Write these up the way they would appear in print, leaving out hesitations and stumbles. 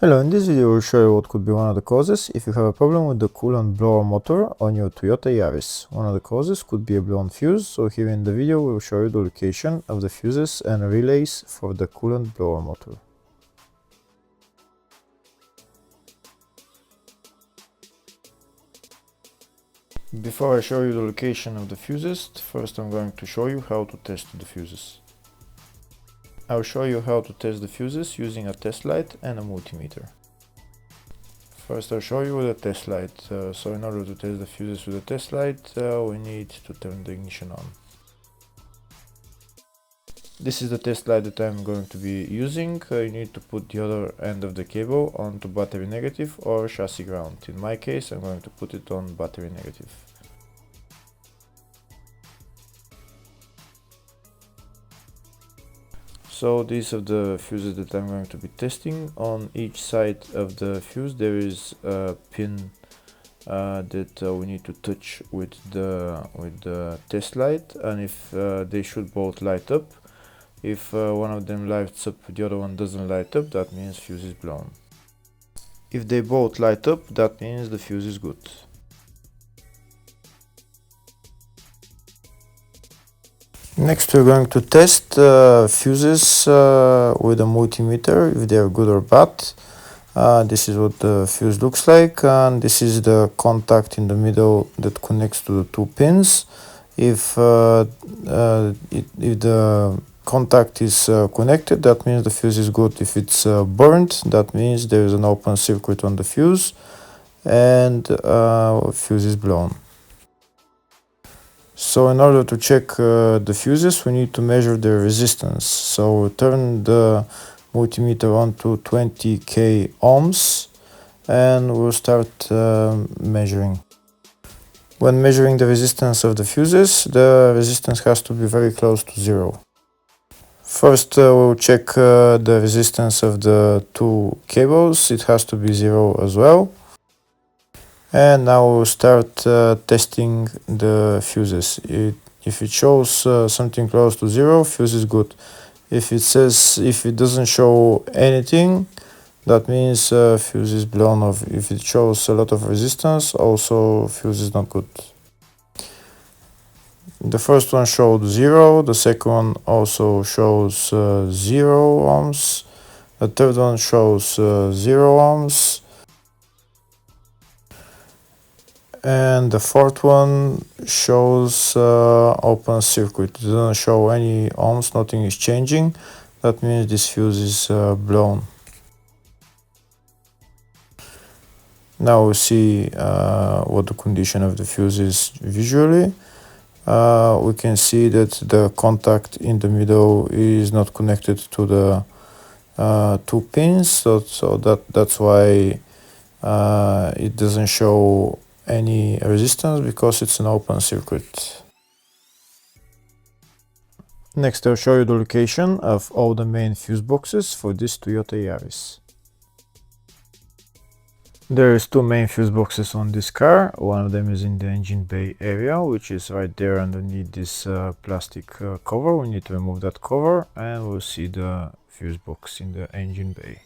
Hello, in this video I will show you what could be one of the causes if you have a problem with the coolant blower motor on your Toyota Yaris. One of the causes could be a blown fuse, so here in the video we will show you the location of the fuses and relays for the coolant blower motor. Before I show you the location of the fuses, first I'm going to show you how to test the fuses. I'll show you how to test the fuses using a test light and a multimeter. First I'll show you with a test light. So in order to test the fuses with a test light, we need to turn the ignition on. This is the test light that I'm going to be using. You need to put the other end of the cable onto battery negative or chassis ground. In my case I'm going to put it on battery negative. So these are the fuses that I'm going to be testing. On each side of the fuse there is a pin that we need to touch with the test light, and if they should both light up. If one of them lights up, the other one doesn't light up, that means fuse is blown. If they both light up, that means the fuse is good. Next we're going to test fuses with a multimeter, if they are good or bad. This is what the fuse looks like, and this is the contact in the middle that connects to the two pins. If the contact is connected, that means the fuse is good. If it's burnt, that means there is an open circuit on the fuse and fuse is blown. So in order to check the fuses, we need to measure their resistance. So turn the multimeter on to 20k ohms and we'll start measuring. When measuring the resistance of the fuses, the resistance has to be very close to zero. First we'll check the resistance of the two cables. It has to be zero as well. And now we'll start testing the fuses. If it shows something close to zero, fuse is good. If it doesn't show anything, that means fuse is blown off. If it shows a lot of resistance, also fuse is not good. The first one showed 0, the second one also shows 0 ohms, the third one shows 0 ohms, and the fourth one shows open circuit. It doesn't show any ohms, nothing is changing. That means this fuse is blown. Now we see what the condition of the fuse is visually. We can see that the contact in the middle is not connected to the two pins, so that's why it doesn't show any resistance, because it's an open circuit. Next I'll show you the location of all the main fuse boxes for this Toyota Yaris. There is two main fuse boxes on this car. One of them is in the engine bay area, which is right there underneath this plastic cover. We need to remove that cover and we'll see the fuse box in the engine bay.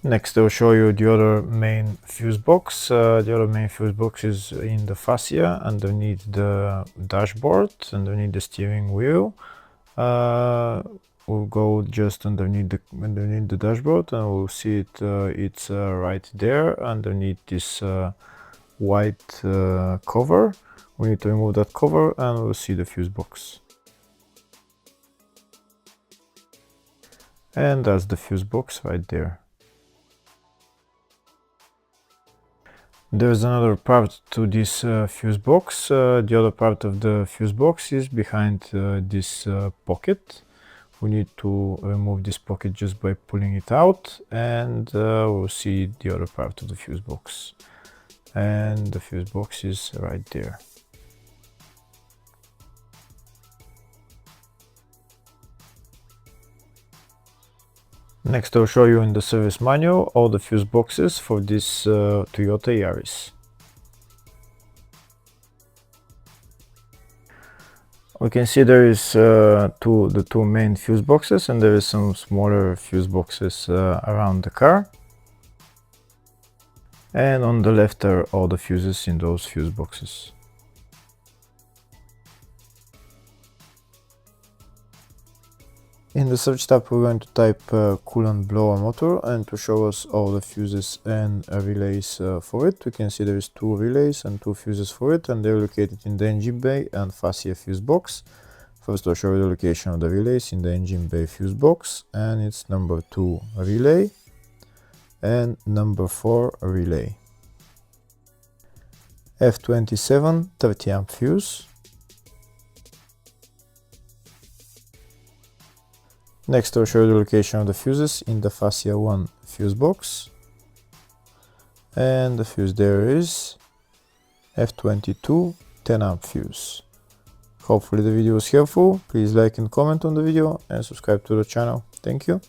Next I'll show you the other main fuse box. The other main fuse box is in the fascia underneath the dashboard, underneath the steering wheel. We'll go just underneath the dashboard and we'll see it. It's right there underneath this white cover. We need to remove that cover and we'll see the fuse box. And that's the fuse box right there. There's another part to this fuse box. The other part of the fuse box is behind this pocket. We need to remove this pocket just by pulling it out, and we'll see the other part of the fuse box. And the fuse box is right there. Next I'll show you in the service manual all the fuse boxes for this Toyota Yaris. We can see there is the two main fuse boxes, and there is some smaller fuse boxes around the car. And on the left are all the fuses in those fuse boxes. In the search tab we're going to type coolant blower motor, and to show us all the fuses and relays for it, we can see there is two relays and two fuses for it, and they're located in the engine bay and fascia fuse box. First I'll show you the location of the relays in the engine bay fuse box, and it's number 2 relay and number 4 relay. F27 30 amp fuse. Next I'll show you the location of the fuses in the fascia 1 fuse box, and the fuse there is F22 10 amp fuse. Hopefully the video was helpful. Please like and comment on the video and subscribe to the channel. Thank you.